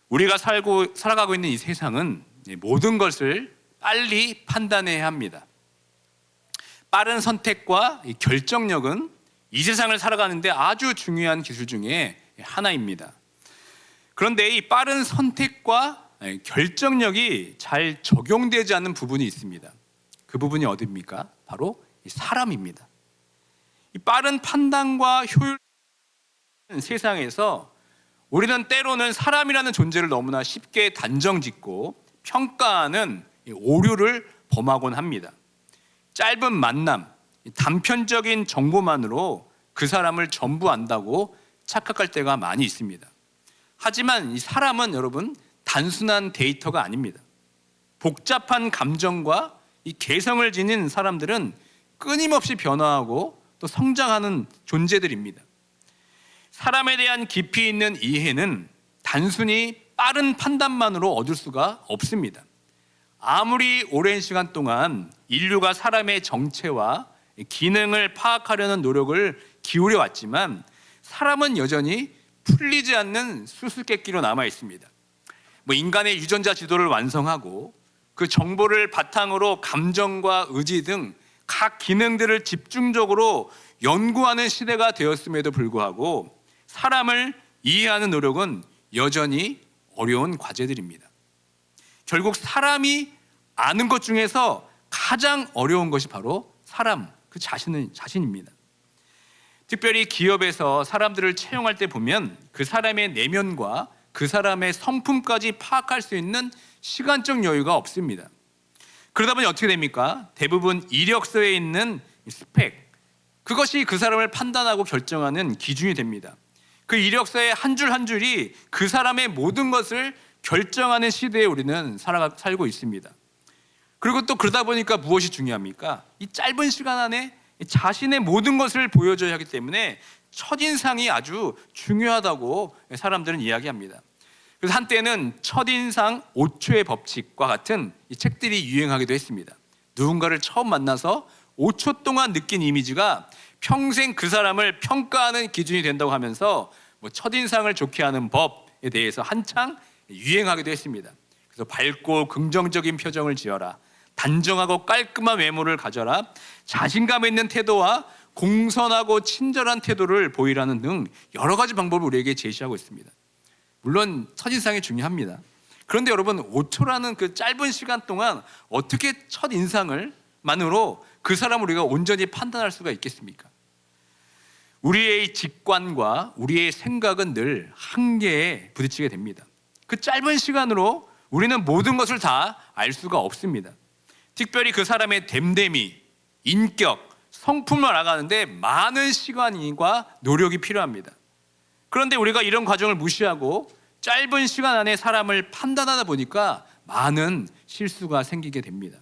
우리가 살아가고 있는 이 세상은 모든 것을 빨리 판단해야 합니다. 빠른 선택과 결정력은 이 세상을 살아가는데 아주 중요한 기술 중에 하나입니다. 그런데 이 빠른 선택과 결정력이 잘 적용되지 않는 부분이 있습니다. 그 부분이 어디입니까? 바로 이 사람입니다. 이 빠른 판단과 효율 세상에서 우리는 때로는 사람이라는 존재를 너무나 쉽게 단정짓고 평가하는 오류를 범하곤 합니다. 짧은 만남, 단편적인 정보만으로 그 사람을 전부 안다고 착각할 때가 많이 있습니다. 하지만 이 사람은 여러분 단순한 데이터가 아닙니다. 복잡한 감정과 이 개성을 지닌 사람들은 끊임없이 변화하고 또 성장하는 존재들입니다. 사람에 대한 깊이 있는 이해는 단순히 빠른 판단만으로 얻을 수가 없습니다. 아무리 오랜 시간 동안 인류가 사람의 정체와 기능을 파악하려는 노력을 기울여 왔지만 사람은 여전히 풀리지 않는 수수께끼로 남아 있습니다. 인간의 유전자 지도를 완성하고 그 정보를 바탕으로 감정과 의지 등 각 기능들을 집중적으로 연구하는 시대가 되었음에도 불구하고 사람을 이해하는 노력은 여전히 어려운 과제들입니다. 결국 사람이 아는 것 중에서 가장 어려운 것이 바로 사람 그 자신입니다. 특별히 기업에서 사람들을 채용할 때 보면 그 사람의 내면과 그 사람의 성품까지 파악할 수 있는 시간적 여유가 없습니다. 그러다 보니 어떻게 됩니까? 대부분 이력서에 있는 스펙, 그것이 그 사람을 판단하고 결정하는 기준이 됩니다. 그 이력서의 한 줄 한 줄이 그 사람의 모든 것을 결정하는 시대에 우리는 살고 있습니다. 그리고 또 그러다 보니까 무엇이 중요합니까? 이 짧은 시간 안에 자신의 모든 것을 보여줘야 하기 때문에 첫인상이 아주 중요하다고 사람들은 이야기합니다. 그래서 한때는 첫인상 5초의 법칙과 같은 이 책들이 유행하기도 했습니다. 누군가를 처음 만나서 5초 동안 느낀 이미지가 평생 그 사람을 평가하는 기준이 된다고 하면서 첫인상을 좋게 하는 법에 대해서 한창 유행하기도 했습니다. 그래서 밝고 긍정적인 표정을 지어라, 단정하고 깔끔한 외모를 가져라, 자신감 있는 태도와 공손하고 친절한 태도를 보이라는 등 여러 가지 방법을 우리에게 제시하고 있습니다. 물론 첫인상이 중요합니다. 그런데 여러분 5초라는 그 짧은 시간 동안 어떻게 첫인상을만으로 그 사람을 우리가 온전히 판단할 수가 있겠습니까? 우리의 직관과 우리의 생각은 늘 한계에 부딪히게 됩니다. 그 짧은 시간으로 우리는 모든 것을 다 알 수가 없습니다. 특별히 그 사람의 됨됨이, 인격, 성품을 알아가는데 많은 시간과 노력이 필요합니다. 그런데 우리가 이런 과정을 무시하고 짧은 시간 안에 사람을 판단하다 보니까 많은 실수가 생기게 됩니다.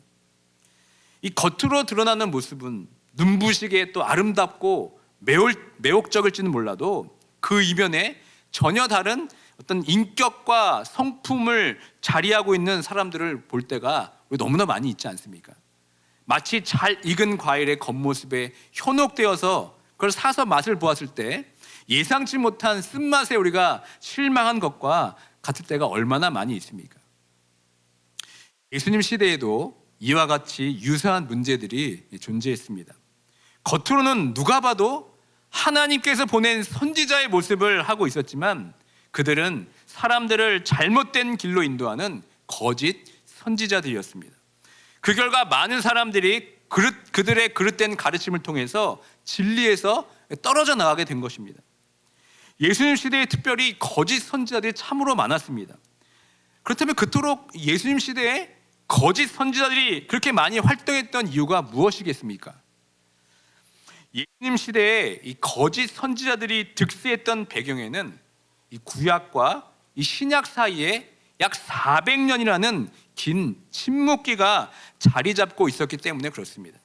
이 겉으로 드러나는 모습은 눈부시게 또 아름답고 매혹적일지는 몰라도 그 이면에 전혀 다른 어떤 인격과 성품을 자리하고 있는 사람들을 볼 때가 너무나 많이 있지 않습니까? 마치 잘 익은 과일의 겉모습에 현혹되어서 그걸 사서 맛을 보았을 때 예상치 못한 쓴맛에 우리가 실망한 것과 같을 때가 얼마나 많이 있습니까? 예수님 시대에도 이와 같이 유사한 문제들이 존재했습니다. 겉으로는 누가 봐도 하나님께서 보낸 선지자의 모습을 하고 있었지만 그들은 사람들을 잘못된 길로 인도하는 거짓 선지자들이었습니다. 그 결과 많은 사람들이 그들의 그릇된 가르침을 통해서 진리에서 떨어져 나가게 된 것입니다. 예수님 시대에 특별히 거짓 선지자들이 참으로 많았습니다. 그렇다면 그토록 예수님 시대에 거짓 선지자들이 그렇게 많이 활동했던 이유가 무엇이겠습니까? 예수님 시대에 이 거짓 선지자들이 득세했던 배경에는 이 구약과 이 신약 사이에 약 400년이라는 긴 침묵기가 자리 잡고 있었기 때문에 그렇습니다.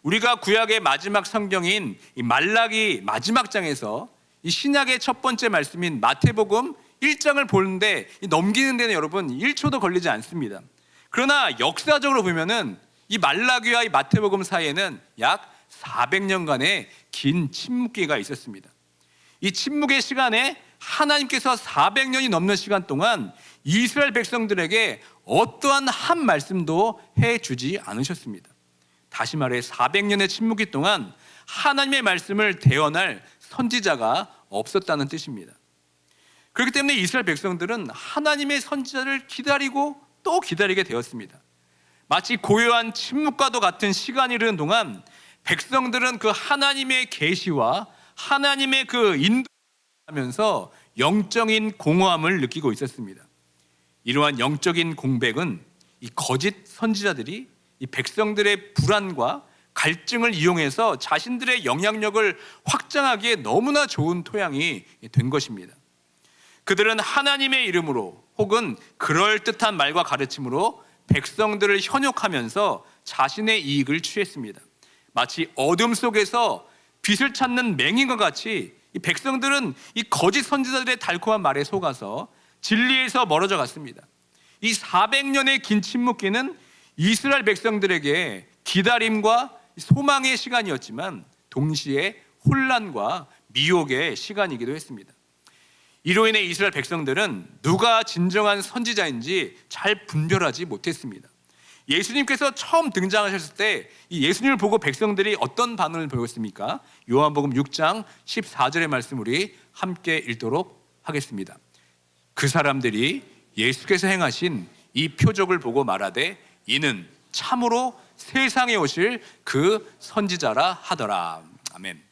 우리가 구약의 마지막 성경인 이 말라기 마지막 장에서 이 신약의 첫 번째 말씀인 마태복음 1장을 보는데 넘기는 데는 여러분 1초도 걸리지 않습니다. 그러나 역사적으로 보면은 이 말라기와 이 마태복음 사이에는 약 400년간의 긴 침묵기가 있었습니다. 이 침묵의 시간에 하나님께서 400년이 넘는 시간 동안 이스라엘 백성들에게 어떠한 한 말씀도 해주지 않으셨습니다. 다시 말해 400년의 침묵기 동안 하나님의 말씀을 대언할 선지자가 없었다는 뜻입니다. 그렇기 때문에 이스라엘 백성들은 하나님의 선지자를 기다리고 또 기다리게 되었습니다. 마치 고요한 침묵과도 같은 시간이 흐르는 동안 백성들은 그 하나님의 계시와 하나님의 그 인도하면서 영적인 공허함을 느끼고 있었습니다. 이러한 영적인 공백은 이 거짓 선지자들이 이 백성들의 불안과 갈증을 이용해서 자신들의 영향력을 확장하기에 너무나 좋은 토양이 된 것입니다. 그들은 하나님의 이름으로 혹은 그럴듯한 말과 가르침으로 백성들을 현혹하면서 자신의 이익을 취했습니다. 마치 어둠 속에서 빛을 찾는 맹인과 같이 이 백성들은 이 거짓 선지자들의 달콤한 말에 속아서 진리에서 멀어져 갔습니다. 이 400년의 긴 침묵기는 이스라엘 백성들에게 기다림과 소망의 시간이었지만 동시에 혼란과 미혹의 시간이기도 했습니다. 이로 인해 이스라엘 백성들은 누가 진정한 선지자인지 잘 분별하지 못했습니다. 예수님께서 처음 등장하셨을 때 이 예수님을 보고 백성들이 어떤 반응을 보였습니까? 요한복음 6장 14절의 말씀 우리 함께 읽도록 하겠습니다. 그 사람들이 예수께서 행하신 이 표적을 보고 말하되 이는 참으로 세상에 오실 그 선지자라 하더라. 아멘.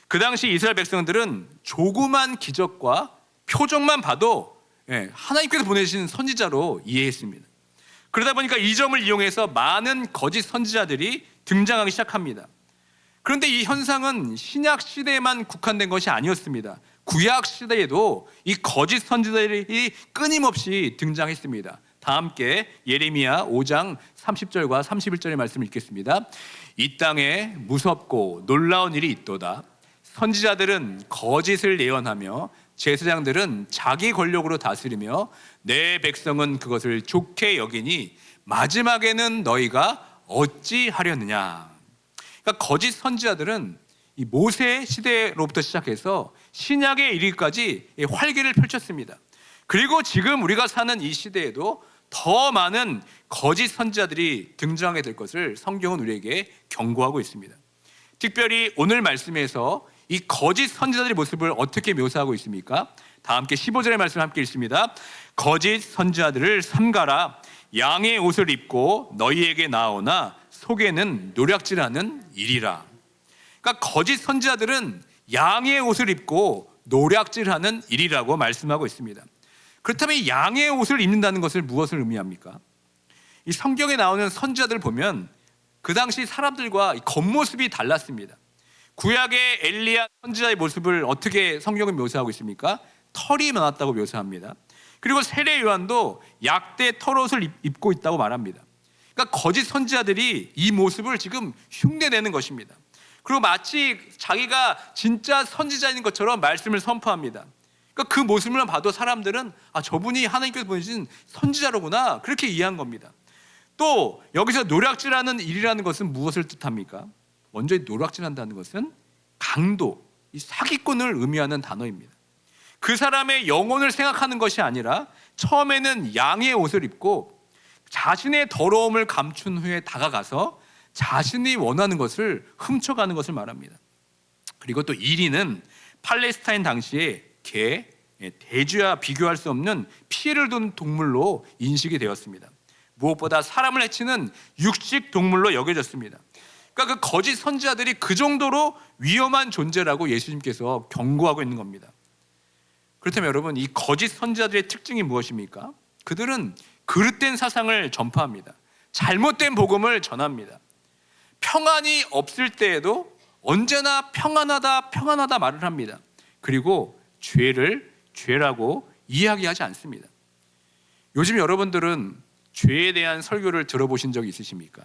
그 당시 이스라엘 백성들은 조그만 기적과 표적만 봐도 하나님께서 보내신 선지자로 이해했습니다. 그러다 보니까 이 점을 이용해서 많은 거짓 선지자들이 등장하기 시작합니다. 그런데 이 현상은 신약 시대에만 국한된 것이 아니었습니다. 구약 시대에도 이 거짓 선지자들이 끊임없이 등장했습니다. 다 함께 예레미야 5장 30절과 31절의 말씀을 읽겠습니다. 이 땅에 무섭고 놀라운 일이 있도다. 선지자들은 거짓을 예언하며 제사장들은 자기 권력으로 다스리며 내 백성은 그것을 좋게 여기니 마지막에는 너희가 어찌하려느냐. 그러니까 거짓 선지자들은 이 모세 시대로부터 시작해서 신약에 이르기까지 활개를 펼쳤습니다. 그리고 지금 우리가 사는 이 시대에도 더 많은 거짓 선지자들이 등장하게 될 것을 성경은 우리에게 경고하고 있습니다. 특별히 오늘 말씀에서 이 거짓 선지자들의 모습을 어떻게 묘사하고 있습니까? 다 함께 15절의 말씀 함께 읽습니다. 거짓 선지자들을 삼가라. 양의 옷을 입고 너희에게 나오나 속에는 노략질하는 일이라. 그러니까 거짓 선지자들은 양의 옷을 입고 노략질하는 일이라고 말씀하고 있습니다. 그렇다면 이 양의 옷을 입는다는 것을 무엇을 의미합니까? 이 성경에 나오는 선지자들을 보면 그 당시 사람들과 겉모습이 달랐습니다. 구약의 엘리야 선지자의 모습을 어떻게 성경은 묘사하고 있습니까? 털이 많았다고 묘사합니다. 그리고 세례 요한도 약대 털옷을 입고 있다고 말합니다. 그러니까 거짓 선지자들이 이 모습을 지금 흉내내는 것입니다. 그리고 마치 자기가 진짜 선지자인 것처럼 말씀을 선포합니다. 그러니까 그 모습을 봐도 사람들은 저분이 하나님께서 보내신 선지자로구나 그렇게 이해한 겁니다. 또 여기서 노략질하는 일이라는 것은 무엇을 뜻합니까? 먼저 노략질한다는 것은 강도, 이 사기꾼을 의미하는 단어입니다. 그 사람의 영혼을 생각하는 것이 아니라 처음에는 양의 옷을 입고 자신의 더러움을 감춘 후에 다가가서 자신이 원하는 것을 훔쳐가는 것을 말합니다. 그리고 또 1위는 팔레스타인 당시에 개, 돼지와 비교할 수 없는 피해를 준 동물로 인식이 되었습니다. 무엇보다 사람을 해치는 육식 동물로 여겨졌습니다. 그러니까 그 거짓 선지자들이 그 정도로 위험한 존재라고 예수님께서 경고하고 있는 겁니다. 그렇다면 여러분, 이 거짓 선지자들의 특징이 무엇입니까? 그들은 그릇된 사상을 전파합니다. 잘못된 복음을 전합니다. 평안이 없을 때에도 언제나 평안하다 말을 합니다. 그리고 죄를 죄라고 이야기하지 않습니다. 요즘 여러분들은 죄에 대한 설교를 들어보신 적이 있으십니까?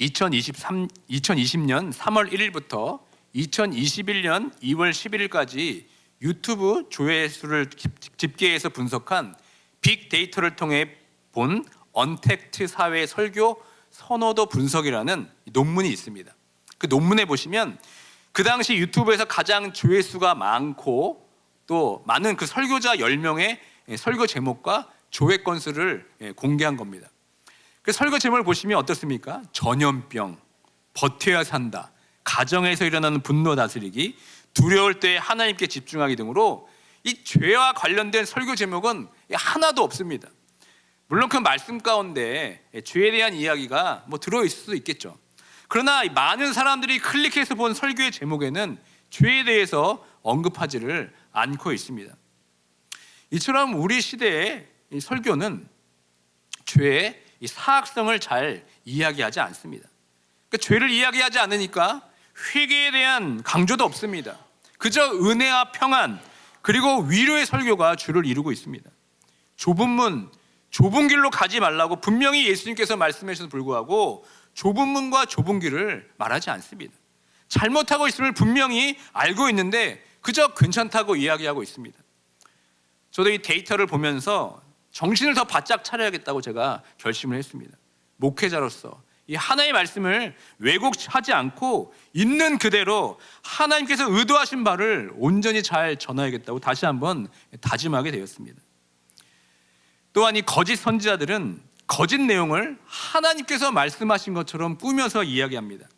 2020년 3월 1일부터 2021년 2월 11일까지 유튜브 조회수를 집계해서 분석한 빅데이터를 통해 본 언택트 사회 설교 선호도 분석이라는 논문이 있습니다. 그 논문에 보시면 그 당시 유튜브에서 가장 조회수가 많고 또 많은 그 설교자 10명의 설교 제목과 조회 건수를 공개한 겁니다. 그 설교 제목을 보시면 어떻습니까? 전염병, 버텨야 산다, 가정에서 일어나는 분노 다스리기, 두려울 때 하나님께 집중하기 등으로 이 죄와 관련된 설교 제목은 하나도 없습니다. 물론 그 말씀 가운데 죄에 대한 이야기가 들어있을 수도 있겠죠. 그러나 많은 사람들이 클릭해서 본 설교의 제목에는 죄에 대해서 언급하지를 않고 있습니다. 이처럼 우리 시대의 이 설교는 죄의 이 사악성을 잘 이야기하지 않습니다. 그러니까 죄를 이야기하지 않으니까 회개에 대한 강조도 없습니다. 그저 은혜와 평안 그리고 위로의 설교가 주를 이루고 있습니다. 좁은 문, 좁은 길로 가지 말라고 분명히 예수님께서 말씀하셔서 불구하고 좁은 문과 좁은 길을 말하지 않습니다. 잘못하고 있음을 분명히 알고 있는데 그저 괜찮다고 이야기하고 있습니다. 저도 이 데이터를 보면서 정신을 더 바짝 차려야겠다고 제가 결심을 했습니다. 목회자로서 이 하나님의 말씀을 왜곡하지 않고 있는 그대로 하나님께서 의도하신 바를 온전히 잘 전하야겠다고 다시 한번 다짐하게 되었습니다. 또한 이 거짓 선지자들은 거짓 내용을 하나님께서 말씀하신 것처럼 꾸며서 이야기합니다.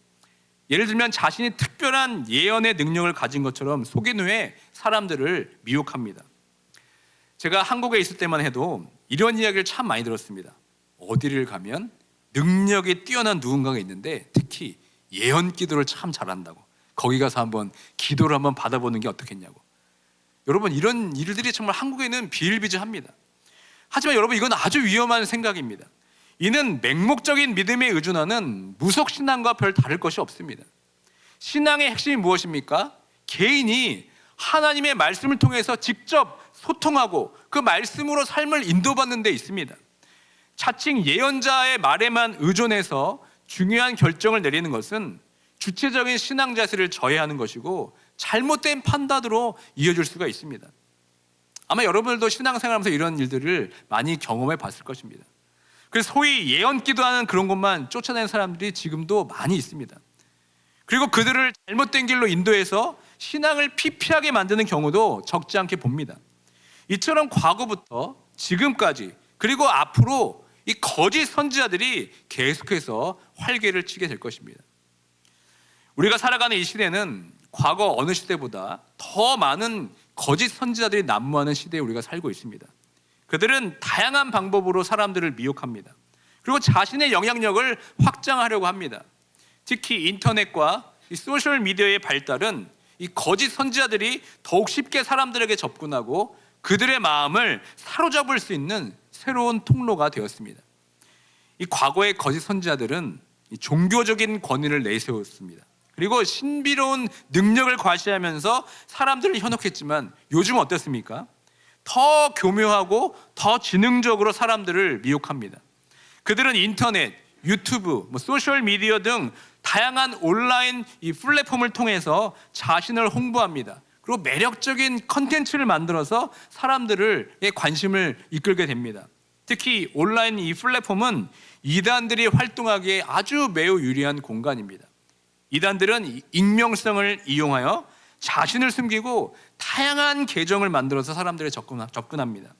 예를 들면 자신이 특별한 예언의 능력을 가진 것처럼 속인 후에 사람들을 미혹합니다. 제가 한국에 있을 때만 해도 이런 이야기를 참 많이 들었습니다. 어디를 가면 능력이 뛰어난 누군가가 있는데 특히 예언 기도를 참 잘한다고, 거기 가서 한번 기도를 한번 받아보는 게 어떻겠냐고. 여러분, 이런 일들이 정말 한국에는 비일비재합니다. 하지만 여러분, 이건 아주 위험한 생각입니다. 이는 맹목적인 믿음에 의존하는 무속신앙과 별 다를 것이 없습니다. 신앙의 핵심이 무엇입니까? 개인이 하나님의 말씀을 통해서 직접 소통하고 그 말씀으로 삶을 인도받는 데 있습니다. 자칭 예언자의 말에만 의존해서 중요한 결정을 내리는 것은 주체적인 신앙 자세를 저해하는 것이고 잘못된 판단으로 이어질 수가 있습니다. 아마 여러분들도 신앙생활하면서 이런 일들을 많이 경험해 봤을 것입니다. 그래서 소위 예언 기도하는 그런 것만 쫓아내는 사람들이 지금도 많이 있습니다. 그리고 그들을 잘못된 길로 인도해서 신앙을 피폐하게 만드는 경우도 적지 않게 봅니다. 이처럼 과거부터 지금까지 그리고 앞으로 이 거짓 선지자들이 계속해서 활개를 치게 될 것입니다. 우리가 살아가는 이 시대는 과거 어느 시대보다 더 많은 거짓 선지자들이 난무하는 시대에 우리가 살고 있습니다. 그들은 다양한 방법으로 사람들을 미혹합니다. 그리고 자신의 영향력을 확장하려고 합니다. 특히 인터넷과 이 소셜미디어의 발달은 이 거짓 선지자들이 더욱 쉽게 사람들에게 접근하고 그들의 마음을 사로잡을 수 있는 새로운 통로가 되었습니다. 이 과거의 거짓 선지자들은 이 종교적인 권위를 내세웠습니다. 그리고 신비로운 능력을 과시하면서 사람들을 현혹했지만 요즘 어떻습니까? 더 교묘하고 더 지능적으로 사람들을 미혹합니다. 그들은 인터넷, 유튜브, 소셜미디어 등 다양한 온라인 이 플랫폼을 통해서 자신을 홍보합니다. 그리고 매력적인 컨텐츠를 만들어서 사람들의 관심을 이끌게 됩니다. 특히 온라인 이 플랫폼은 이단들이 활동하기에 아주 매우 유리한 공간입니다. 이단들은 익명성을 이용하여 자신을 숨기고 다양한 계정을 만들어서 사람들에 접근합니다.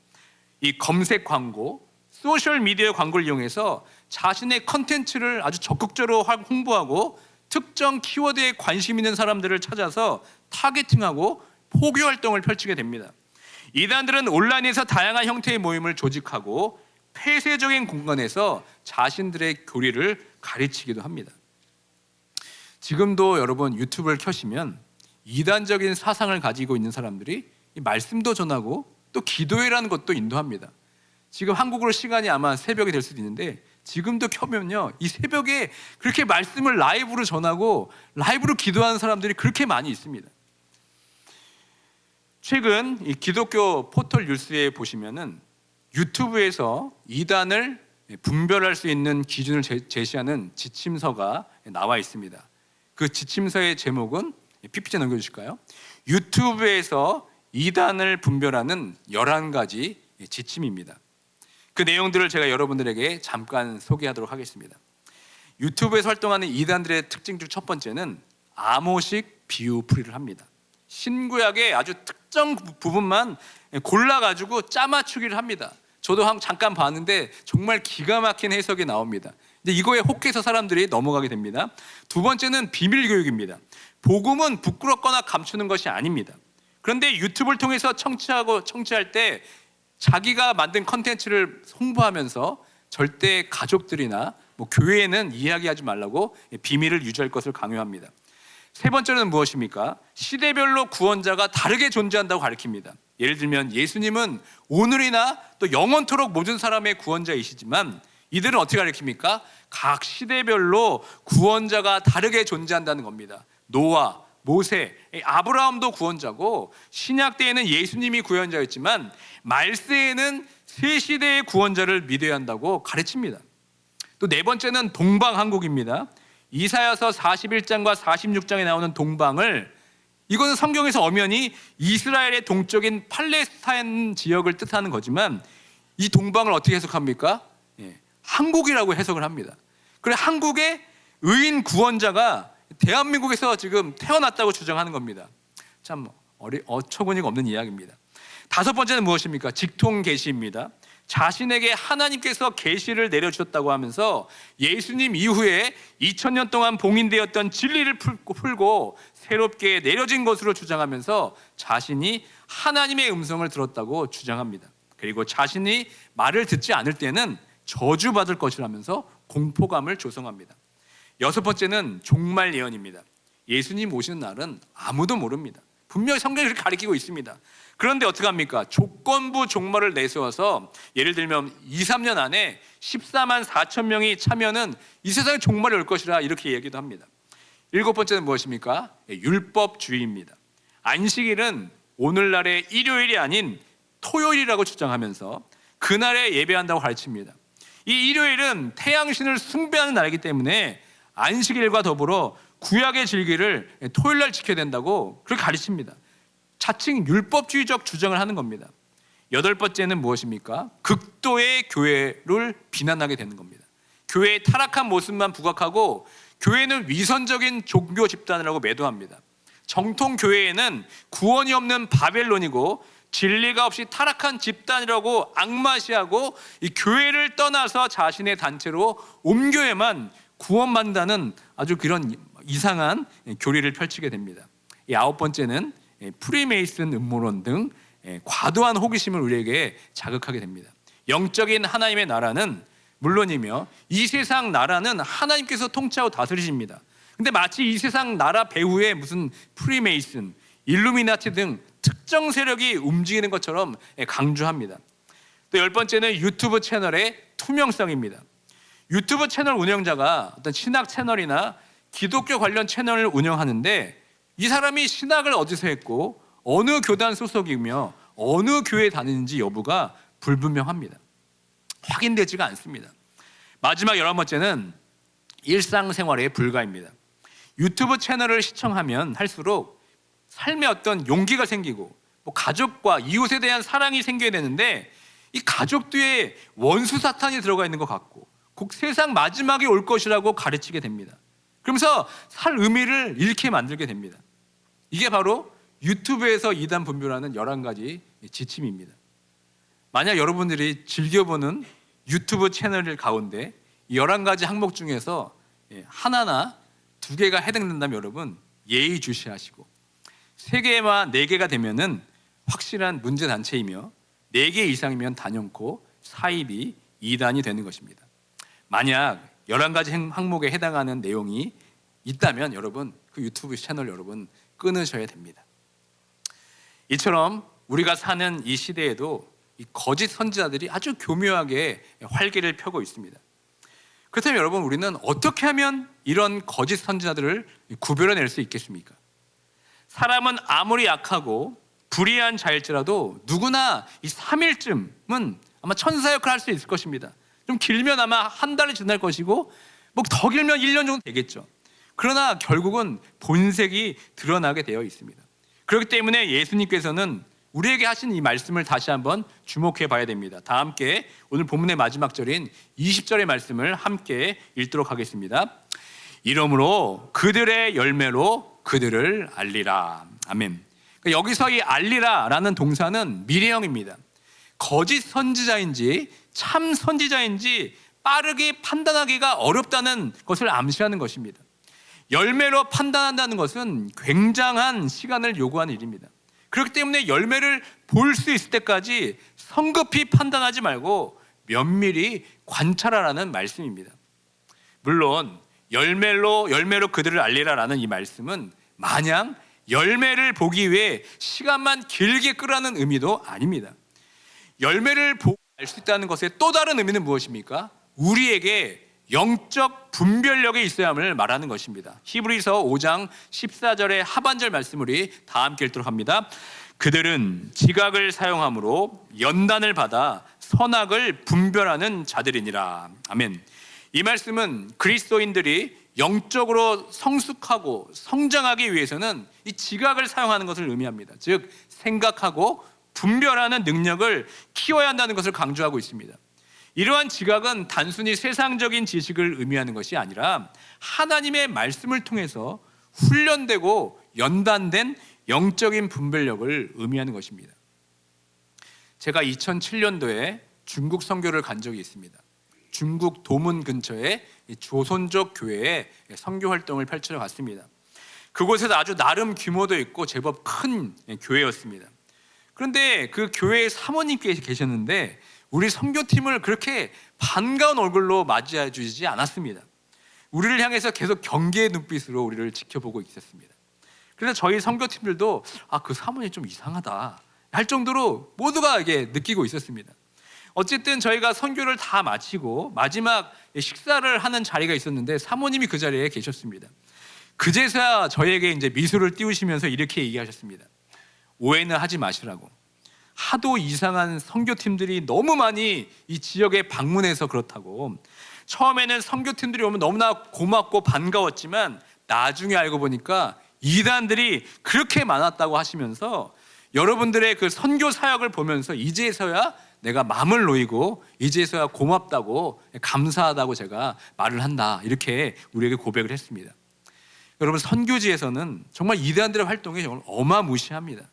이 검색 광고, 소셜미디어 광고를 이용해서 자신의 컨텐츠를 아주 적극적으로 홍보하고 특정 키워드에 관심 있는 사람들을 찾아서 타겟팅하고 포교 활동을 펼치게 됩니다. 이단들은 온라인에서 다양한 형태의 모임을 조직하고 폐쇄적인 공간에서 자신들의 교리를 가르치기도 합니다. 지금도 여러분 유튜브를 켜시면 이단적인 사상을 가지고 있는 사람들이 이 말씀도 전하고 또 기도회라는 것도 인도합니다. 지금 한국으로 시간이 아마 새벽이 될 수도 있는데 지금도 켜면요, 이 새벽에 그렇게 말씀을 라이브로 전하고 라이브로 기도하는 사람들이 그렇게 많이 있습니다. 최근 이 기독교 포털 뉴스에 보시면은 유튜브에서 이단을 분별할 수 있는 기준을 제시하는 지침서가 나와 있습니다. 그 지침서의 제목은 PPT 넘겨주실까요? 유튜브에서 이단을 분별하는 11가지 지침입니다. 그 내용들을 제가 여러분들에게 잠깐 소개하도록 하겠습니다. 유튜브에서 활동하는 이단들의 특징 중 첫 번째는 암호식 비유풀이를 합니다. 신구약의 아주 특정 부분만 골라가지고 짜맞추기를 합니다. 저도 잠깐 봤는데 정말 기가 막힌 해석이 나옵니다. 이제 이거에 혹해서 사람들이 넘어가게 됩니다. 두 번째는 비밀 교육입니다. 복음은 부끄럽거나 감추는 것이 아닙니다. 그런데 유튜브를 통해서 청취할 때 자기가 만든 컨텐츠를 홍보하면서 절대 가족들이나 교회에는 이야기하지 말라고 비밀을 유지할 것을 강요합니다. 세 번째는 무엇입니까? 시대별로 구원자가 다르게 존재한다고 가르칩니다. 예를 들면 예수님은 오늘이나 또 영원토록 모든 사람의 구원자이시지만 이들은 어떻게 가르칩니까? 각 시대별로 구원자가 다르게 존재한다는 겁니다. 노아, 모세, 아브라함도 구원자고 신약 때에는 예수님이 구원자였지만 말세에는 새 시대의 구원자를 믿어야 한다고 가르칩니다. 또 네 번째는 동방한국입니다. 이사야서 41장과 46장에 나오는 동방을, 이거는 성경에서 엄연히 이스라엘의 동쪽인 팔레스타인 지역을 뜻하는 거지만 이 동방을 어떻게 해석합니까? 한국이라고 해석을 합니다. 그래, 한국의 의인 구원자가 대한민국에서 지금 태어났다고 주장하는 겁니다. 참 어처구니가 없는 이야기입니다. 다섯 번째는 무엇입니까? 직통 계시입니다. 자신에게 하나님께서 계시를 내려주셨다고 하면서 예수님 이후에 2000년 동안 봉인되었던 진리를 풀고 새롭게 내려진 것으로 주장하면서 자신이 하나님의 음성을 들었다고 주장합니다. 그리고 자신이 말을 듣지 않을 때는 저주받을 것이라면서 공포감을 조성합니다. 여섯 번째는 종말 예언입니다. 예수님 오시는 날은 아무도 모릅니다. 분명히 성경이 그렇게 가리키고 있습니다. 그런데 어떻게 합니까? 조건부 종말을 내세워서 예를 들면 2, 3년 안에 14만 4천 명이 차면은 이 세상에 종말이 올 것이라 이렇게 얘기도 합니다. 일곱 번째는 무엇입니까? 율법주의입니다. 안식일은 오늘날의 일요일이 아닌 토요일이라고 주장하면서 그날에 예배한다고 가르칩니다. 이 일요일은 태양신을 숭배하는 날이기 때문에 안식일과 더불어 구약의 진리를 토요일날 지켜야 된다고 그렇게 가르칩니다. 자칭 율법주의적 주장을 하는 겁니다. 여덟 번째는 무엇입니까? 극도의 교회를 비난하게 되는 겁니다. 교회의 타락한 모습만 부각하고 교회는 위선적인 종교 집단이라고 매도합니다. 정통 교회에는 구원이 없는 바벨론이고 진리가 없이 타락한 집단이라고 악마시하고 이 교회를 떠나서 자신의 단체로 옮겨야만 구원받는다는 아주 그런 이상한 교리를 펼치게 됩니다. 이 아홉 번째는 프리메이슨 음모론 등 과도한 호기심을 우리에게 자극하게 됩니다. 영적인 하나님의 나라는 물론이며 이 세상 나라는 하나님께서 통치하고 다스리십니다. 근데 마치 이 세상 나라 배후에 무슨 프리메이슨, 일루미나티 등 특정 세력이 움직이는 것처럼 강조합니다. 또 열 번째는 유튜브 채널의 투명성입니다. 유튜브 채널 운영자가 어떤 신학 채널이나 기독교 관련 채널을 운영하는데 이 사람이 신학을 어디서 했고 어느 교단 소속이며 어느 교회에 다니는지 여부가 불분명합니다. 확인되지가 않습니다. 마지막 11번째는 일상생활의 불가입니다. 유튜브 채널을 시청하면 할수록 삶에 어떤 용기가 생기고 가족과 이웃에 대한 사랑이 생겨야 되는데 이 가족 뒤에 원수 사탄이 들어가 있는 것 같고 곧 세상 마지막이 올 것이라고 가르치게 됩니다. 그러면서 살 의미를 잃게 만들게 됩니다. 이게 바로 유튜브에서 이단 분별하는 11가지 지침입니다. 만약 여러분들이 즐겨보는 유튜브 채널 가운데 11가지 항목 중에서 하나나 2개가 해당된다면 여러분 예의주시하시고 3개와 4개가 되면은 확실한 문제단체이며 4개 이상이면 단연코 사입이 이단이 되는 것입니다. 만약 11가지 항목에 해당하는 내용이 있다면 여러분 그 유튜브 채널 여러분 끊으셔야 됩니다. 이처럼 우리가 사는 이 시대에도 이 거짓 선지자들이 아주 교묘하게 활개를 펴고 있습니다. 그렇다면 여러분 우리는 어떻게 하면 이런 거짓 선지자들을 구별해낼 수 있겠습니까? 사람은 아무리 약하고 불의한 자일지라도 누구나 이 3일쯤은 아마 천사 역할을 할 수 있을 것입니다. 좀 길면 아마 한 달이 지날 것이고 더 길면 1년 정도 되겠죠. 그러나 결국은 본색이 드러나게 되어 있습니다. 그렇기 때문에 예수님께서는 우리에게 하신 이 말씀을 다시 한번 주목해 봐야 됩니다. 다 함께 오늘 본문의 마지막 절인 20절의 말씀을 함께 읽도록 하겠습니다. 이러므로 그들의 열매로 그들을 알리라. 아멘. 여기서 이 알리라라는 동사는 미래형입니다. 거짓 선지자인지 참 선지자인지 빠르게 판단하기가 어렵다는 것을 암시하는 것입니다. 열매로 판단한다는 것은 굉장한 시간을 요구하는 일입니다. 그렇기 때문에 열매를 볼 수 있을 때까지 성급히 판단하지 말고 면밀히 관찰하라는 말씀입니다. 물론 열매로 그들을 알리라라는 이 말씀은 마냥 열매를 보기 위해 시간만 길게 끄라는 의미도 아닙니다. 열매를 보고 알 수 있다는 것의 또 다른 의미는 무엇입니까? 우리에게 영적 분별력이 있어야 함을 말하는 것입니다. 히브리서 5장 14절의 하반절 말씀을 우리 다 함께 읽도록 합니다. 그들은 지각을 사용함으로 연단을 받아 선악을 분별하는 자들이니라. 아멘. 이 말씀은 그리스도인들이 영적으로 성숙하고 성장하기 위해서는 이 지각을 사용하는 것을 의미합니다. 즉 생각하고 분별하는 능력을 키워야 한다는 것을 강조하고 있습니다. 이러한 지각은 단순히 세상적인 지식을 의미하는 것이 아니라 하나님의 말씀을 통해서 훈련되고 연단된 영적인 분별력을 의미하는 것입니다. 제가 2007년도에 중국 선교를 간 적이 있습니다. 중국 도문 근처에 조선족 교회에 선교 활동을 펼치러 갔습니다. 그곳에서 아주 나름 규모도 있고 제법 큰 교회였습니다. 그런데 그 교회의 사모님께서 계셨는데 우리 선교팀을 그렇게 반가운 얼굴로 맞이해 주시지 않았습니다. 우리를 향해서 계속 경계의 눈빛으로 우리를 지켜보고 있었습니다. 그래서 저희 선교팀들도 그 사모님 좀 이상하다 할 정도로 모두가 이게 느끼고 있었습니다. 어쨌든 저희가 선교를 다 마치고 마지막 식사를 하는 자리가 있었는데 사모님이 그 자리에 계셨습니다. 그제서야 저에게 이제 미소를 띄우시면서 이렇게 얘기하셨습니다. 오해는 하지 마시라고. 하도 이상한 선교팀들이 너무 많이 이 지역에 방문해서 그렇다고. 처음에는 선교팀들이 오면 너무나 고맙고 반가웠지만 나중에 알고 보니까 이단들이 그렇게 많았다고 하시면서 여러분들의 그 선교 사역을 보면서 이제서야 내가 마음을 놓이고 이제서야 고맙다고 감사하다고 제가 말을 한다, 이렇게 우리에게 고백을 했습니다. 여러분, 선교지에서는 정말 이단들의 활동이 정말 어마무시합니다.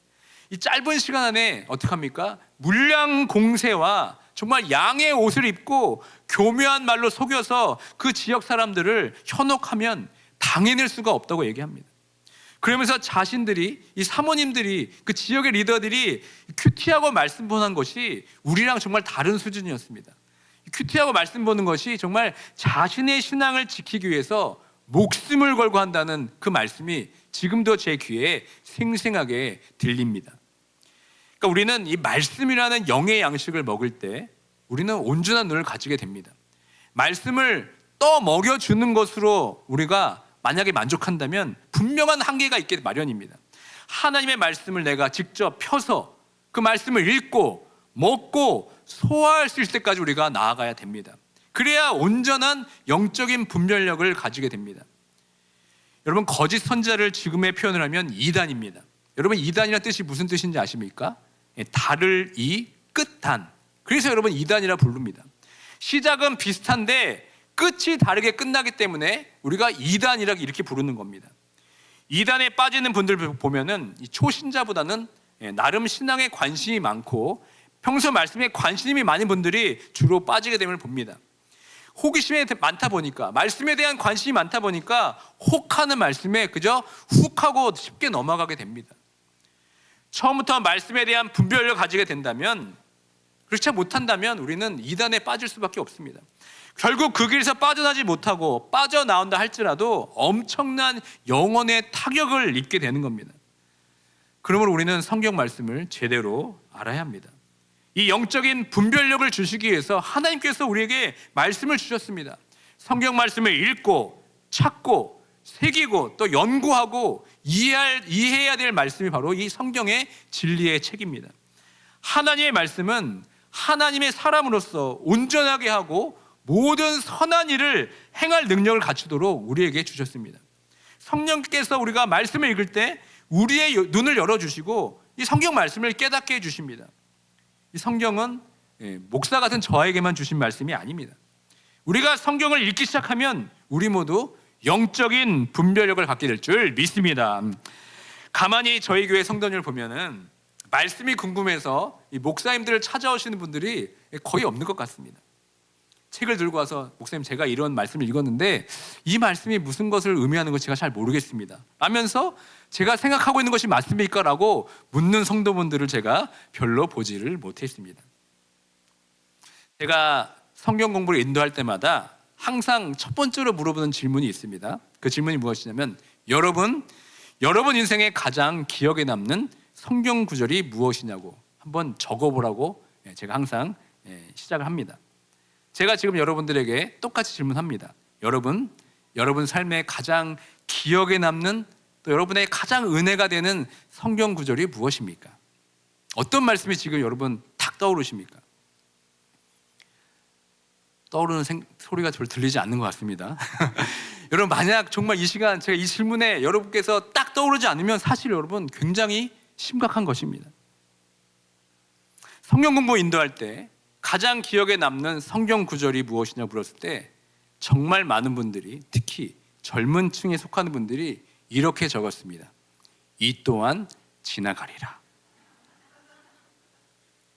이 짧은 시간 안에 어떻게 합니까? 물량 공세와 정말 양의 옷을 입고 교묘한 말로 속여서 그 지역 사람들을 현혹하면 당해낼 수가 없다고 얘기합니다. 그러면서 자신들이, 이 사모님들이, 그 지역의 리더들이 큐티하고 말씀 보는 것이 우리랑 정말 다른 수준이었습니다. 큐티하고 말씀 보는 것이 정말 자신의 신앙을 지키기 위해서 목숨을 걸고 한다는 그 말씀이 지금도 제 귀에 생생하게 들립니다. 그러니까 우리는 이 말씀이라는 영의 양식을 먹을 때 우리는 온전한 눈을 가지게 됩니다. 말씀을 떠 먹여주는 것으로 우리가 만약에 만족한다면 분명한 한계가 있게 마련입니다. 하나님의 말씀을 내가 직접 펴서 그 말씀을 읽고 먹고 소화할 수 있을 때까지 우리가 나아가야 됩니다. 그래야 온전한 영적인 분별력을 가지게 됩니다. 여러분, 거짓 선지자를 지금의 표현을 하면 이단입니다. 여러분, 이단이라는 뜻이 무슨 뜻인지 아십니까? 달을 이, 끝단. 그래서 여러분 이단이라 부릅니다. 시작은 비슷한데 끝이 다르게 끝나기 때문에 우리가 이단이라 이렇게 부르는 겁니다. 이단에 빠지는 분들 보면은 이 초신자보다는 나름 신앙에 관심이 많고 평소 말씀에 관심이 많은 분들이 주로 빠지게 됨을 봅니다. 호기심이 많다 보니까, 말씀에 대한 관심이 많다 보니까 혹하는 말씀에 그저 훅 하고 쉽게 넘어가게 됩니다. 처음부터 말씀에 대한 분별력을 가지게 된다면, 그렇지 못한다면 우리는 이단에 빠질 수밖에 없습니다. 결국 그 길에서 빠져나지 못하고 빠져나온다 할지라도 엄청난 영혼의 타격을 입게 되는 겁니다. 그러므로 우리는 성경 말씀을 제대로 알아야 합니다. 이 영적인 분별력을 주시기 위해서 하나님께서 우리에게 말씀을 주셨습니다. 성경 말씀을 읽고 찾고 새기고 또 연구하고 이해해야 될 말씀이 바로 이 성경의 진리의 책입니다. 하나님의 말씀은 하나님의 사람으로서 온전하게 하고 모든 선한 일을 행할 능력을 갖추도록 우리에게 주셨습니다. 성령께서 우리가 말씀을 읽을 때 우리의 눈을 열어주시고 이 성경 말씀을 깨닫게 해주십니다. 이 성경은 목사 같은 저에게만 주신 말씀이 아닙니다. 우리가 성경을 읽기 시작하면 우리 모두 영적인 분별력을 갖게 될 줄 믿습니다. 가만히 저희 교회 성도님을 보면은 말씀이 궁금해서 이 목사님들을 찾아오시는 분들이 거의 없는 것 같습니다. 책을 들고 와서 목사님 제가 이런 말씀을 읽었는데 이 말씀이 무슨 것을 의미하는 거 제가 잘 모르겠습니다 라면서 제가 생각하고 있는 것이 맞습니까? 라고 묻는 성도분들을 제가 별로 보지를 못했습니다. 제가 성경 공부를 인도할 때마다 항상 첫 번째로 물어보는 질문이 있습니다. 그 질문이 무엇이냐면 여러분 인생에 가장 기억에 남는 성경 구절이 무엇이냐고 한번 적어보라고 제가 항상 시작을 합니다. 제가 지금 여러분들에게 똑같이 질문합니다. 여러분 삶에 가장 기억에 남는 또 여러분의 가장 은혜가 되는 성경 구절이 무엇입니까? 어떤 말씀이 지금 여러분 탁 떠오르십니까? 떠오르는 소리가 별 들리지 않는 것 같습니다. 여러분 만약 정말 이 시간 제가 이 질문에 여러분께서 딱 떠오르지 않으면 사실 여러분 굉장히 심각한 것입니다. 성경 공부 인도할 때 가장 기억에 남는 성경 구절이 무엇이냐고 물었을 때 정말 많은 분들이 특히 젊은 층에 속하는 분들이 이렇게 적었습니다. 이 또한 지나가리라.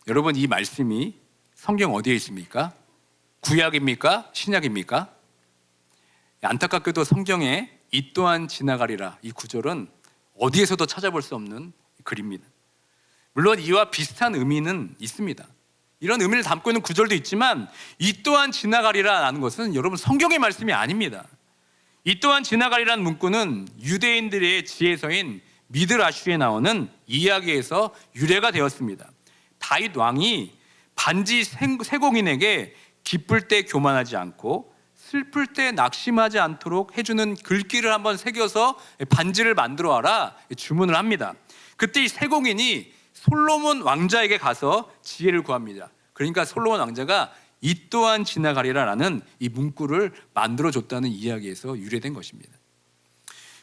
여러분 이 말씀이 성경 어디에 있습니까? 구약입니까? 신약입니까? 안타깝게도 성경에 이 또한 지나가리라 이 구절은 어디에서도 찾아볼 수 없는 글입니다. 물론 이와 비슷한 의미는 있습니다. 이런 의미를 담고 있는 구절도 있지만 이 또한 지나가리라는 것은 여러분 성경의 말씀이 아닙니다. 이 또한 지나가리라는 문구는 유대인들의 지혜서인 미드라슈에 나오는 이야기에서 유래가 되었습니다. 다윗 왕이 반지 세공인에게 기쁠 때 교만하지 않고 슬플 때 낙심하지 않도록 해주는 글귀를 한번 새겨서 반지를 만들어 와라 주문을 합니다. 그때 이 세공인이 솔로몬 왕자에게 가서 지혜를 구합니다. 그러니까 솔로몬 왕자가 이 또한 지나가리라라는 이 문구를 만들어줬다는 이야기에서 유래된 것입니다.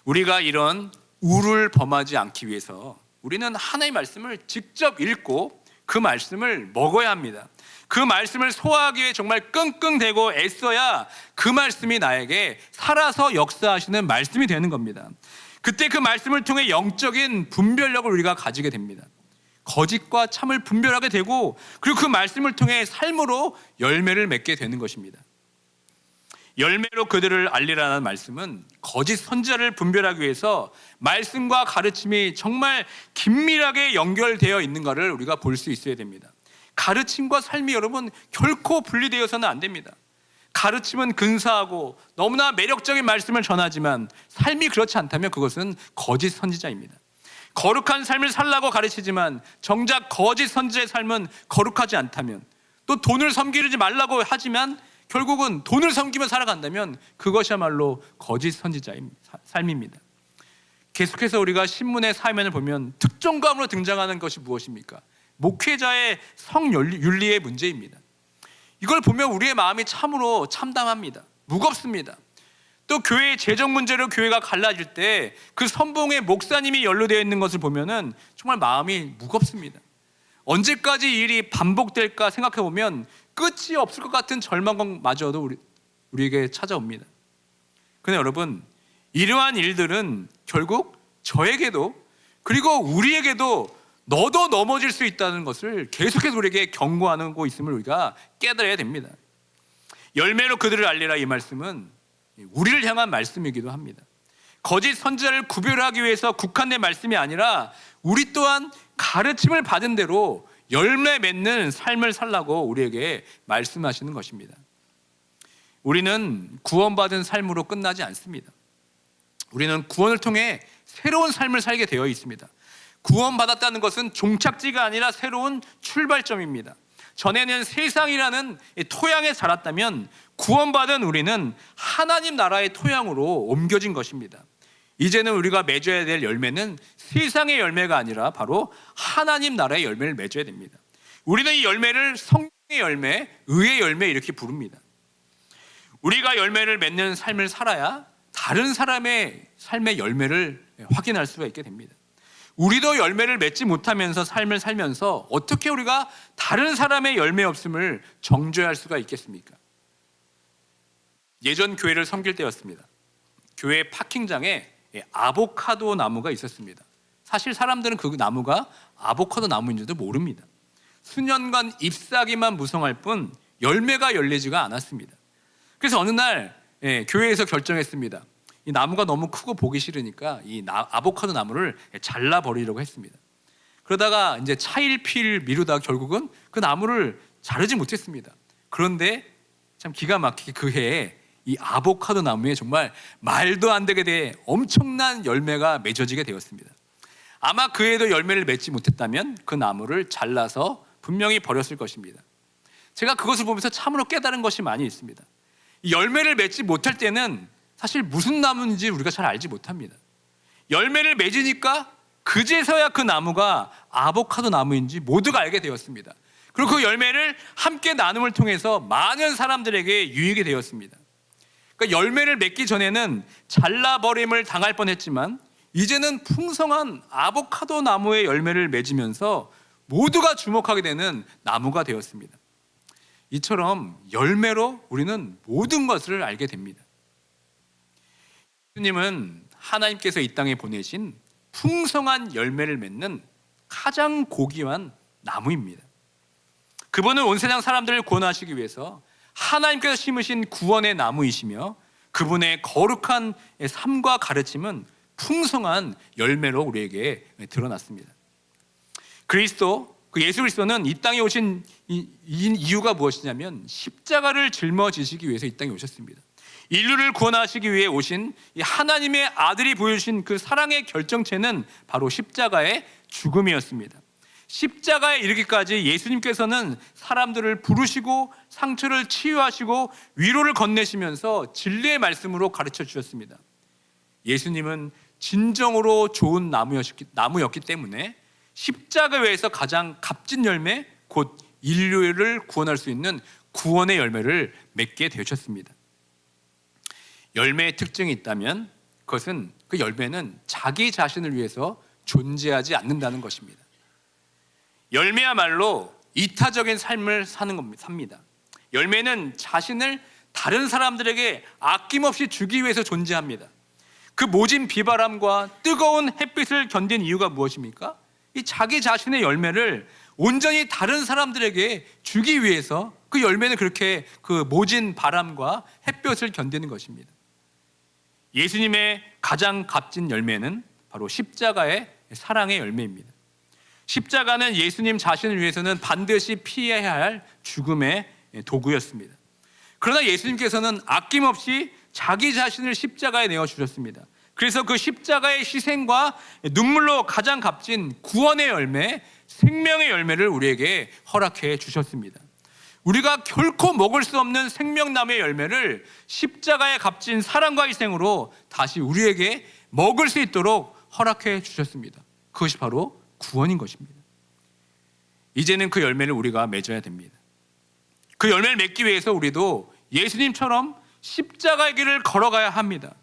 우리가 이런 우를 범하지 않기 위해서 우리는 하나님의 말씀을 직접 읽고 그 말씀을 먹어야 합니다. 그 말씀을 소화하기 위해 정말 끙끙대고 애써야 그 말씀이 나에게 살아서 역사하시는 말씀이 되는 겁니다. 그때 그 말씀을 통해 영적인 분별력을 우리가 가지게 됩니다. 거짓과 참을 분별하게 되고 그리고 그 말씀을 통해 삶으로 열매를 맺게 되는 것입니다. 열매로 그들을 알리라는 말씀은 거짓 선지자를 분별하기 위해서 말씀과 가르침이 정말 긴밀하게 연결되어 있는 것을 우리가 볼 수 있어야 됩니다. 가르침과 삶이 여러분 결코 분리되어서는 안 됩니다. 가르침은 근사하고 너무나 매력적인 말씀을 전하지만 삶이 그렇지 않다면 그것은 거짓 선지자입니다. 거룩한 삶을 살라고 가르치지만 정작 거짓 선지자의 삶은 거룩하지 않다면 또 돈을 섬기지 말라고 하지만 결국은 돈을 섬기며 살아간다면 그것이야말로 거짓 선지자의 삶입니다. 계속해서 우리가 신문의 사면을 보면 특종감으로 등장하는 것이 무엇입니까? 목회자의 성윤리의 문제입니다. 이걸 보면 우리의 마음이 참으로 참담합니다. 무겁습니다. 또 교회의 재정 문제로 교회가 갈라질 때 그 선봉에 목사님이 연루되어 있는 것을 보면은 정말 마음이 무겁습니다. 언제까지 이 일이 반복될까 생각해 보면 끝이 없을 것 같은 절망감마저도 우리에게 찾아옵니다. 그런데 여러분 이러한 일들은 결국 저에게도 그리고 우리에게도 너도 넘어질 수 있다는 것을 계속해서 우리에게 경고하고 있음을 우리가 깨달아야 됩니다. 열매로 그들을 알리라 이 말씀은 우리를 향한 말씀이기도 합니다. 거짓 선지자를 구별하기 위해서 국한된 말씀이 아니라 우리 또한 가르침을 받은 대로 열매 맺는 삶을 살라고 우리에게 말씀하시는 것입니다. 우리는 구원받은 삶으로 끝나지 않습니다. 우리는 구원을 통해 새로운 삶을 살게 되어 있습니다. 구원받았다는 것은 종착지가 아니라 새로운 출발점입니다. 전에는 세상이라는 토양에 자랐다면 구원받은 우리는 하나님 나라의 토양으로 옮겨진 것입니다. 이제는 우리가 맺어야 될 열매는 세상의 열매가 아니라 바로 하나님 나라의 열매를 맺어야 됩니다. 우리는 이 열매를 성령의 열매, 의의 열매 이렇게 부릅니다. 우리가 열매를 맺는 삶을 살아야 다른 사람의 삶의 열매를 확인할 수가 있게 됩니다. 우리도 열매를 맺지 못하면서 삶을 살면서 어떻게 우리가 다른 사람의 열매 없음을 정죄할 수가 있겠습니까? 예전 교회를 섬길 때였습니다. 교회 파킹장에 아보카도 나무가 있었습니다. 사실 사람들은 그 나무가 아보카도 나무인지도 모릅니다. 수년간 잎사귀만 무성할 뿐 열매가 열리지가 않았습니다. 그래서 어느 날 교회에서 결정했습니다. 이 나무가 너무 크고 보기 싫으니까 아보카도 나무를 잘라버리려고 했습니다. 그러다가 이제 차일피일 미루다가 결국은 그 나무를 자르지 못했습니다. 그런데 참 기가 막히게 그 해에 이 아보카도 나무에 정말 말도 안 되게 돼 엄청난 열매가 맺어지게 되었습니다. 아마 그 해에도 열매를 맺지 못했다면 그 나무를 잘라서 분명히 버렸을 것입니다. 제가 그것을 보면서 참으로 깨달은 것이 많이 있습니다. 이 열매를 맺지 못할 때는 사실 무슨 나무인지 우리가 잘 알지 못합니다. 열매를 맺으니까 그제서야 그 나무가 아보카도 나무인지 모두가 알게 되었습니다. 그리고 그 열매를 함께 나눔을 통해서 많은 사람들에게 유익이 되었습니다. 그러니까 열매를 맺기 전에는 잘라버림을 당할 뻔했지만 이제는 풍성한 아보카도 나무의 열매를 맺으면서 모두가 주목하게 되는 나무가 되었습니다. 이처럼 열매로 우리는 모든 것을 알게 됩니다. 예수님은 하나님께서 이 땅에 보내신 풍성한 열매를 맺는 가장 고귀한 나무입니다. 그분은 온 세상 사람들을 구원하시기 위해서 하나님께서 심으신 구원의 나무이시며 그분의 거룩한 삶과 가르침은 풍성한 열매로 우리에게 드러났습니다. 그리스도, 그 예수 그리스도는 이 땅에 오신 이유가 무엇이냐면 십자가를 짊어지시기 위해서 이 땅에 오셨습니다. 인류를 구원하시기 위해 오신 이 하나님의 아들이 보여주신 그 사랑의 결정체는 바로 십자가의 죽음이었습니다. 십자가에 이르기까지 예수님께서는 사람들을 부르시고 상처를 치유하시고 위로를 건네시면서 진리의 말씀으로 가르쳐 주셨습니다. 예수님은 진정으로 좋은 나무였기 때문에 십자가 외에서 가장 값진 열매, 곧 인류를 구원할 수 있는 구원의 열매를 맺게 되셨습니다. 열매의 특징이 있다면 그것은 그 열매는 자기 자신을 위해서 존재하지 않는다는 것입니다. 열매야말로 이타적인 삶을 삽니다. 열매는 자신을 다른 사람들에게 아낌없이 주기 위해서 존재합니다. 그 모진 비바람과 뜨거운 햇빛을 견딘 이유가 무엇입니까? 이 자기 자신의 열매를 온전히 다른 사람들에게 주기 위해서 그 열매는 그렇게 그 모진 바람과 햇볕을 견디는 것입니다. 예수님의 가장 값진 열매는 바로 십자가의 사랑의 열매입니다. 십자가는 예수님 자신을 위해서는 반드시 피해야 할 죽음의 도구였습니다. 그러나 예수님께서는 아낌없이 자기 자신을 십자가에 내어주셨습니다. 그래서 그 십자가의 희생과 눈물로 가장 값진 구원의 열매, 생명의 열매를 우리에게 허락해 주셨습니다. 우리가 결코 먹을 수 없는 생명나무의 열매를 십자가의 값진 사랑과 희생으로 다시 우리에게 먹을 수 있도록 허락해 주셨습니다. 그것이 바로 구원인 것입니다. 이제는 그 열매를 우리가 맺어야 됩니다. 그 열매를 맺기 위해서 우리도 예수님처럼 십자가의 길을 걸어가야 합니다.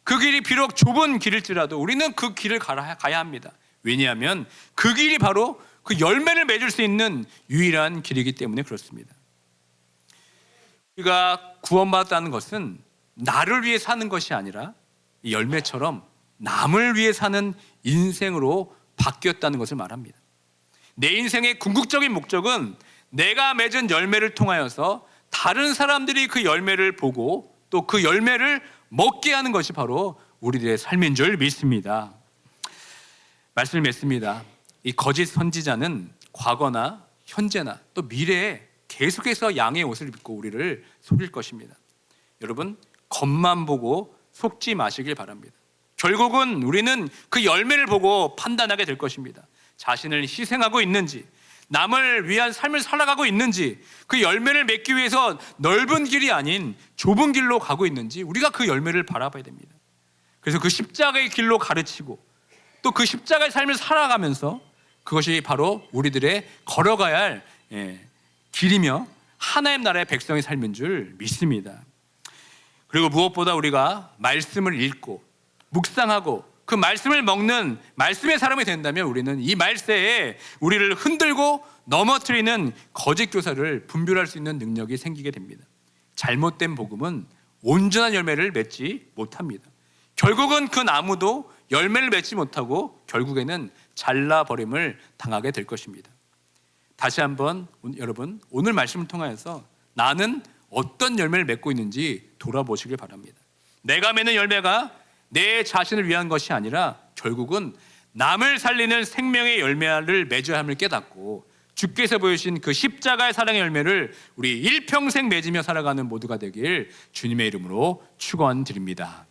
그 길이 비록 좁은 길일지라도 우리는 그 길을 가야 합니다. 왜냐하면 그 길이 바로 그 열매를 맺을 수 있는 유일한 길이기 때문에 그렇습니다. 우리가 구원받았다는 것은 나를 위해 사는 것이 아니라 이 열매처럼 남을 위해 사는 인생으로 바뀌었다는 것을 말합니다. 내 인생의 궁극적인 목적은 내가 맺은 열매를 통하여서 다른 사람들이 그 열매를 보고 또 그 열매를 먹게 하는 것이 바로 우리들의 삶인 줄 믿습니다. 말씀을 맺습니다. 이 거짓 선지자는 과거나 현재나 또 미래에 계속해서 양의 옷을 입고 우리를 속일 것입니다. 여러분, 겉만 보고 속지 마시길 바랍니다. 결국은 우리는 그 열매를 보고 판단하게 될 것입니다. 자신을 희생하고 있는지, 남을 위한 삶을 살아가고 있는지, 그 열매를 맺기 위해서 넓은 길이 아닌 좁은 길로 가고 있는지 우리가 그 열매를 바라봐야 됩니다. 그래서 그 십자가의 길로 가르치고 또 그 십자가의 삶을 살아가면서 그것이 바로 우리들의 걸어가야 할 길이며 하나님 나라의 백성의 삶인 줄 믿습니다. 그리고 무엇보다 우리가 말씀을 읽고 묵상하고 그 말씀을 먹는 말씀의 사람이 된다면 우리는 이 말세에 우리를 흔들고 넘어뜨리는 거짓 교사를 분별할 수 있는 능력이 생기게 됩니다. 잘못된 복음은 온전한 열매를 맺지 못합니다. 결국은 그 나무도 열매를 맺지 못하고 결국에는 잘라버림을 당하게 될 것입니다. 다시 한번 여러분 오늘 말씀을 통하여서 나는 어떤 열매를 맺고 있는지 돌아보시길 바랍니다. 내가 맺는 열매가 내 자신을 위한 것이 아니라 결국은 남을 살리는 생명의 열매를 맺어야 함을 깨닫고 주께서 보여주신 그 십자가의 사랑의 열매를 우리 일평생 맺으며 살아가는 모두가 되길 주님의 이름으로 축원드립니다.